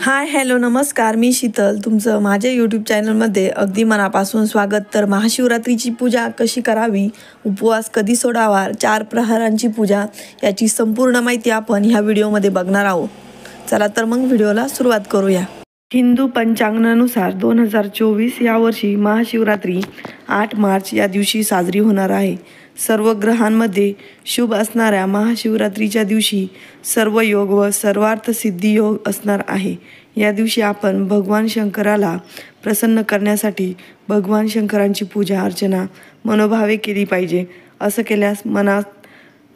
Hi hello नमस्कार, मी शीतल तुमचं माझ्या यूट्यूब चॅनलमध्ये अगदी मनापासून स्वागत. तर महाशिवरात्रीची पूजा कशी करावी, उपवास कधी सोडावा, 4 प्रहरांची पूजा याची संपूर्ण माहिती आपण ह्या व्हिडिओमध्ये बघणार आहोत. चला तर मग व्हिडिओला सुरुवात करूया. हिंदू पंचांगानुसार 2024 यावर्षी महाशिवरात्री 8 मार्च या दिवशी साजरी होणार आहे. सर्व ग्रहांमध्ये शुभ असणाऱ्या महाशिवरात्रीच्या दिवशी सर्व योग व सर्वार्थ सिद्धी योग असणार आहे. या दिवशी आपण भगवान शंकराला प्रसन्न करण्यासाठी भगवान शंकरांची पूजा अर्चना मनोभावे केली पाहिजे. असं केल्यास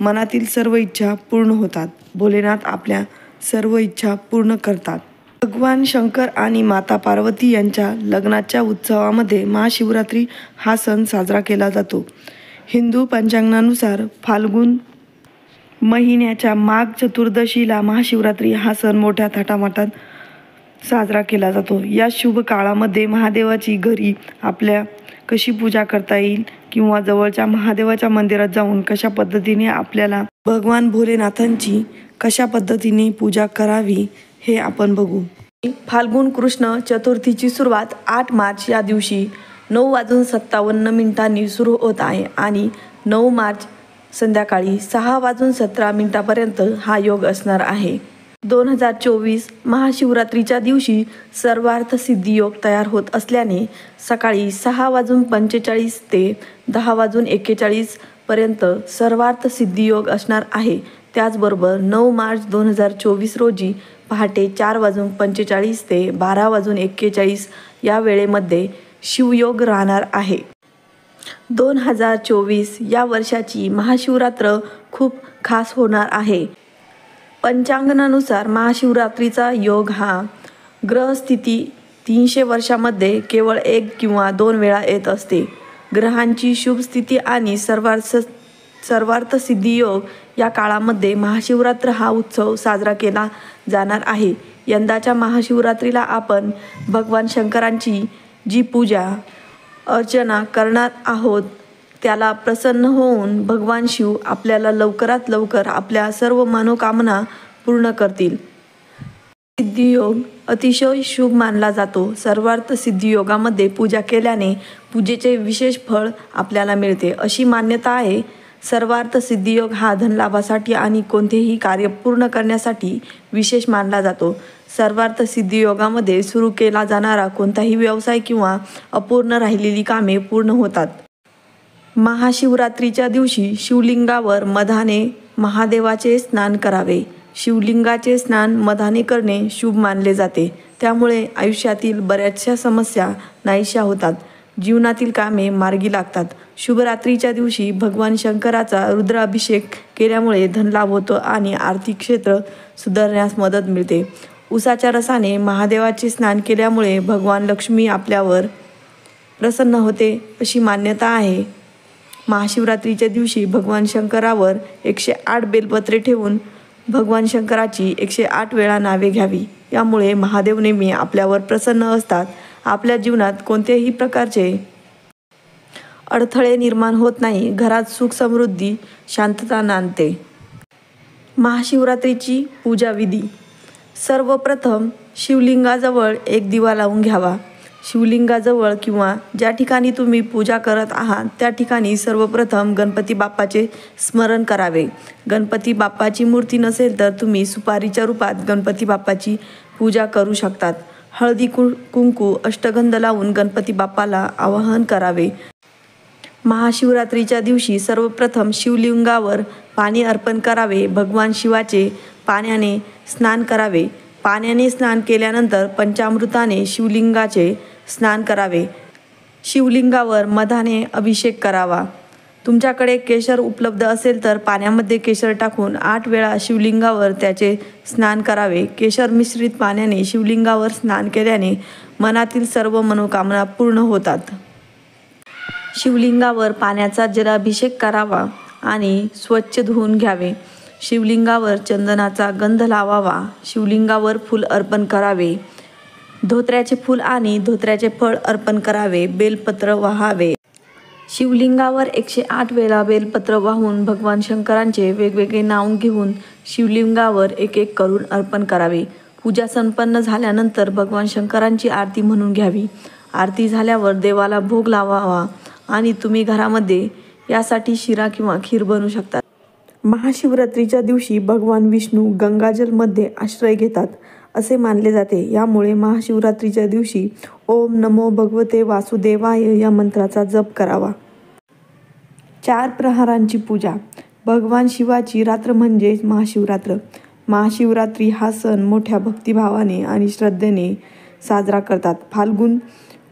मनातील सर्व इच्छा पूर्ण होतात. भोलेनाथ आपल्या सर्व इच्छा पूर्ण करतात. भगवान शंकर आणि माता पार्वती यांच्या लग्नाच्या उत्सवामध्ये महाशिवरात्री हा सण साजरा केला जातो. हिंदू पंचांगानुसार फाल्गुन महिन्याच्या माघ चतुर्दशीला महाशिवरात्री हा सण मोठ्या थाटामाटात साजरा केला जातो. या शुभ काळामध्ये महादेवाची घरी आपल्या कशी पूजा करता येईल किंवा जवळच्या महादेवाच्या मंदिरात जाऊन कशा पद्धतीने आपल्याला भगवान भोलेनाथांची कशा पद्धतीने पूजा करावी हे आपण बघू. फाल्गुन कृष्ण चतुर्थीची सुरुवात 8 मार्च या दिवशी 9:57 सुरू होत आहे आणि 9 मार्च संध्याकाळी 6:17 पर्यंत हा योग असणार आहे. 2024 महाशिवरात्रीच्या दिवशी सर्वार्थ सिद्धी योग तयार होत असल्याने सकाळी 6:45 ते 10:41 पर्यंत सर्वार्थ सिद्धी योग असणार आहे. त्याचबरोबर 9 मार्च 2024 रोजी पहाटे 4:45 ते 12:41 या वेळेमध्ये शिवयोग राहणार आहे. 2024 या वर्षाची महाशिवरात्र खूप खास होणार आहे. पंचांगानुसार महाशिवरात्रीचा योग हा ग्रहस्थिती 300 वर्षामध्ये केवळ 1 किंवा 2 वेळा येत असते. ग्रहांची शुभ स्थिती आणि सर्वार्थ सिद्धी योग या काळामध्ये महाशिवरात्र हा उत्सव साजरा केला जाणार आहे. यंदाच्या महाशिवरात्रीला आपण भगवान शंकरांची जी पूजा अर्चना करणार आहोत त्याला प्रसन्न होऊन भगवान शिव आपल्याला लवकरात लवकर आपल्या सर्व मनोकामना पूर्ण करतील. सिद्धियोग अतिशय शुभ मानला जातो. सर्वार्थ सिद्धियोगामध्ये पूजा केल्याने पूजेचे विशेष फळ आपल्याला मिळते अशी मान्यता आहे. सर्वार्थ सिद्धियोग हा धनलाभासाठी आणि कोणतेही कार्य पूर्ण करण्यासाठी विशेष मानला जातो. सर्वार्थ सिद्धियोगामध्ये सुरू केला जाणारा कोणताही व्यवसाय किंवा अपूर्ण राहिलेली कामे पूर्ण होतात. महाशिवरात्रीच्या दिवशी शिवलिंगावर मधाने महादेवाचे स्नान करावे. शिवलिंगाचे स्नान मधाने करणे शुभ मानले जाते. त्यामुळे आयुष्यातील बऱ्याचशा समस्या नाहीशा होतात. जीवनातील कामे मार्गी लागतात. शुभरात्रीच्या दिवशी भगवान शंकराचा रुद्राभिषेक केल्यामुळे धनलाभ होतो आणि आर्थिक क्षेत्र सुधारण्यास मदत मिळते. उसाच्या रसाने महादेवाचे स्नान केल्यामुळे भगवान लक्ष्मी आपल्यावर प्रसन्न होते अशी मान्यता आहे. महाशिवरात्रीच्या दिवशी भगवान शंकरावर 108 बेलपत्रे ठेवून भगवान शंकराची 108 वेळा नावे घ्यावी. यामुळे महादेव नेहमी आपल्यावर प्रसन्न असतात. आपल्या जीवनात कोणत्याही प्रकारचे अडथळे निर्माण होत नाही. घरात सुख समृद्धी शांतता नांदते. महाशिवरात्रीची पूजा विधी. सर्वप्रथम शिवलिंगाजवळ एक दिवा लावून घ्यावा. शिवलिंगाजवळ किंवा ज्या ठिकाणी तुम्ही पूजा करत आहात त्या ठिकाणी सर्वप्रथम गणपती बाप्पाचे स्मरण करावे. गणपती बाप्पाची मूर्ती नसेल तर तुम्ही सुपारीच्या रूपात गणपती बाप्पाची पूजा करू शकतात. हळदी कुंकू अष्टगंध लावून गणपती बाप्पाला आवाहन करावे. महाशिवरात्रीच्या दिवशी सर्वप्रथम शिवलिंगावर पाणी अर्पण करावे. भगवान शिवाचे पाण्याने स्नान करावे. पाण्याने स्नान केल्यानंतर पंचामृताने शिवलिंगाचे स्नान करावे. शिवलिंगावर मधाने अभिषेक करावा. तुमच्याकडे केशर उपलब्ध असेल तर पाण्यामध्ये केशर टाकून 8 वेळा शिवलिंगावर त्याचे स्नान करावे. केशर मिश्रित पाण्याने शिवलिंगावर स्नान केल्याने मनातील सर्व मनोकामना पूर्ण होतात. शिवलिंगावर पाण्याचा जलाभिषेक करावा आणि स्वच्छ धुवून घ्यावे. शिवलिंगावर चंदनाचा गंध लावावा. शिवलिंगावर फूल अर्पण करावे. धोत्र्याचे फूल आणि धोत्र्याचे फळ अर्पण करावे. बेलपत्र वाहावे. शिवलिंगावर 108 वेळा बेलपत्र वाहून भगवान शंकरांचे वेगवेगळे नाव घेऊन शिवलिंगावर एक एक करून अर्पण करावे. पूजा संपन्न झाल्यानंतर भगवान शंकरांची आरती म्हणून घ्यावी. आरती झाल्यावर देवाला भोग लावावा आणि तुम्ही घरामध्ये यासाठी शिरा किंवा खीर बनवू शकता. महाशिवरात्रीच्या दिवशी भगवान विष्णू गंगाजलमध्ये आश्रय घेतात असे मानले जाते. यामुळे महाशिवरात्रीच्या दिवशी ओम नमो भगवते वासुदेवाय या मंत्राचा जप करावा. 4 प्रहरांची पूजा. भगवान शिवाची रात्र म्हणजेच महाशिवरात्र. महाशिवरात्री हा सण मोठ्या भक्तिभावाने आणि श्रद्धेने साजरा करतात. फाल्गुन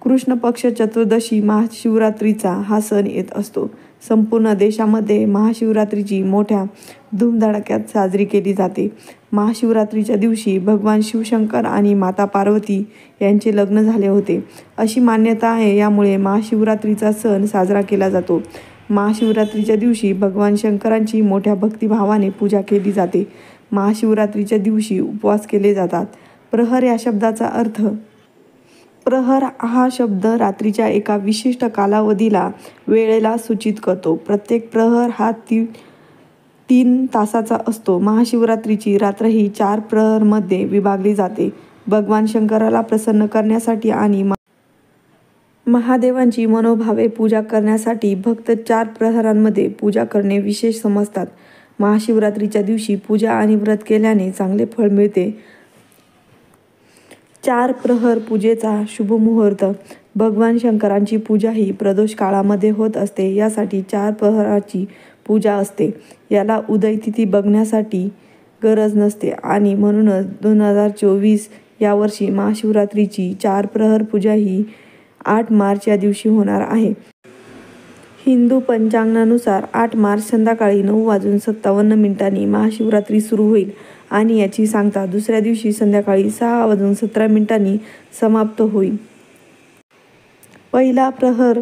कृष्ण पक्ष चतुर्दशी महाशिवरात्रीचा हा सण येत असतो. संपूर्ण देशामध्ये महाशिवरात्रीची मोठ्या धूमधडाक्यात साजरी केली जाते. महाशिवरात्रीच्या दिवशी भगवान शिवशंकर आणि माता पार्वती यांचे लग्न झाले होते अशी मान्यता आहे. यामुळे महाशिवरात्रीचा सण साजरा केला जातो. महाशिवरात्रीच्या दिवशी भगवान शंकरांची मोठ्या भक्तिभावाने पूजा केली जाते. महाशिवरात्रीच्या दिवशी उपवास केले जातात. प्रहर या शब्दाचा अर्थ. प्रहर हा शब्द रात्रीच्या एका विशिष्ट कालावधीला वेळेला सूचित करतो. प्रत्येक प्रहर हा 3 तासाचा असतो. महाशिवरात्रीची रात्र ही 4 प्रहरमध्ये विभागली जाते. भगवान शंकराला प्रसन्न करण्यासाठी आणि महादेवांची मनोभावे पूजा करण्यासाठी भक्त 4 प्रहरांमध्ये पूजा करणे विशेष समजतात. महाशिवरात्रीच्या दिवशी पूजा आणि व्रत केल्याने चांगले फळ मिळते. 4 प्रहर पूजेचा शुभ मुहूर्त. भगवान शंकरांची पूजा ही प्रदोष काळामध्ये होत असते. यासाठी 4 प्रहराची पूजा असते. याला उदय तिथी बघण्यासाठी गरज नसते आणि म्हणूनच 2024 यावर्षी महाशिवरात्रीची 4 प्रहर पूजा ही 8 मार्च या दिवशी होणार आहे. हिंदू पंचांगानुसार 8 मार्च संध्याकाळी 9:57 महाशिवरात्री सुरू होईल आणि याची सांगता दुसऱ्या दिवशी संध्याकाळी 6:17 समाप्त होईल. पहिला प्रहर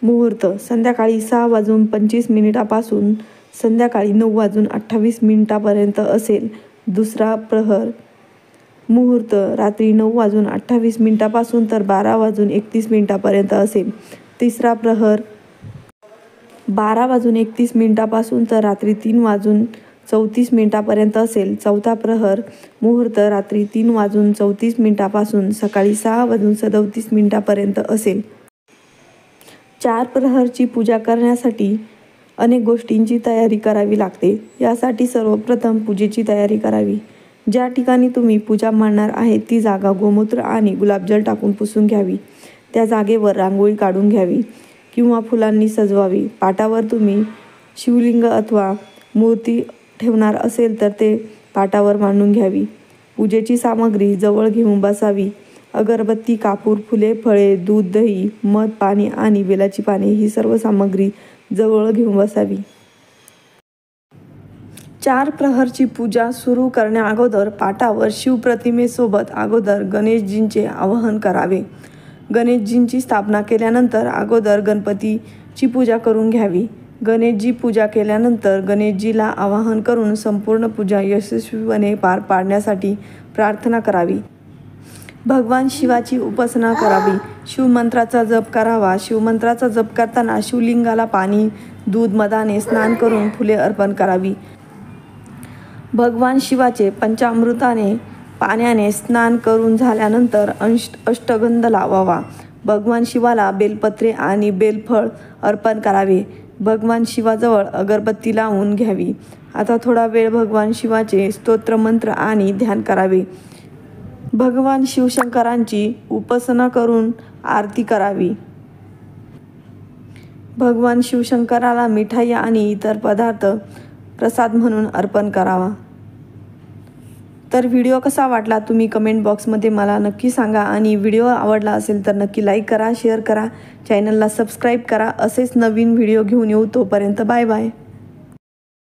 मुहूर्त संध्याकाळी 6:25 पासून संध्याकाळी 9:28 पर्यंत असेल. दुसरा प्रहर मुहूर्त रात्री 9:28 पासून तर 12:31 पर्यंत असेल. तिसरा प्रहर 12:31 पासून तर रात्री 3:34 पर्यंत असेल. चौथा प्रहर मुहूर्त रात्री 3:34 पासून सकाळी 6:37 पर्यंत असेल. 4 प्रहरची पूजा करण्यासाठी अनेक गोष्टींची तयारी करावी लागते. यासाठी सर्वप्रथम पूजेची तयारी करावी. ज्या ठिकाणी तुम्ही पूजा मांडणार आहे ती जागा गोमूत्र आणि गुलाबजल टाकून पुसून घ्यावी. त्या जागेवर रांगोळी काढून घ्यावी किंवा फुलांनी सजवावी. पाटावर तुम्ही शिवलिंग अथवा मूर्ती ठेवणार असेल तर ते पाटावर मांडून घ्यावी. पूजेची सामग्री जवळ घेऊन बसावी. अगरबत्ती, कापूर, फुले, फळे, दूध, दही, मध, पाणी आणि बेलाची पाने ही सर्व सामग्री जवळ घेऊन बसावी. 4 प्रहरची पूजा सुरू करण्या अगोदर पाटावर शिवप्रतिमेसोबत अगोदर गणेशजींचे आवाहन करावे. गणेशजींची स्थापना केल्यानंतर अगोदर गणपतीची पूजा करून घ्यावी. गणेशजी पूजा केल्यानंतर गणेशजीला आवाहन करून संपूर्ण पूजा यशस्वीपणे पार पाडण्यासाठी प्रार्थना करावी. भगवान शिवाची उपासना करावी. शिवमंत्राचा जप करावा. शिवमंत्राचा जप करताना शिवलिंगाला पाणी, दूध, मधाने स्नान करून फुले अर्पण करावी. भगवान शिवाचे पंचामृताने पाण्याने स्नान करून झाल्यानंतर अष्टगंध लावावा. भगवान शिवाला बेलपत्रे आणि बेलफळ अर्पण करावे. भगवान शिवाजवळ अगरबत्ती लावून घ्यावी. आता थोडा वेळ भगवान शिवाचे स्तोत्रमंत्र आणि ध्यान करावे. भगवान शिवशंकरांची उपासना करून आरती करावी. भगवान शिवशंकराला मिठाई आणि इतर पदार्थ प्रसाद म्हणून अर्पण करावा. तर व्हिडिओ कसा वाटला तुम्ही कमेंट बॉक्समध्ये मला नक्की सांगा आणि व्हिडिओ आवडला असेल तर नक्की लाईक करा, शेअर करा, चॅनलला सबस्क्राईब करा. असेच नवीन व्हिडिओ घेऊन येऊ. तोपर्यंत बाय बाय.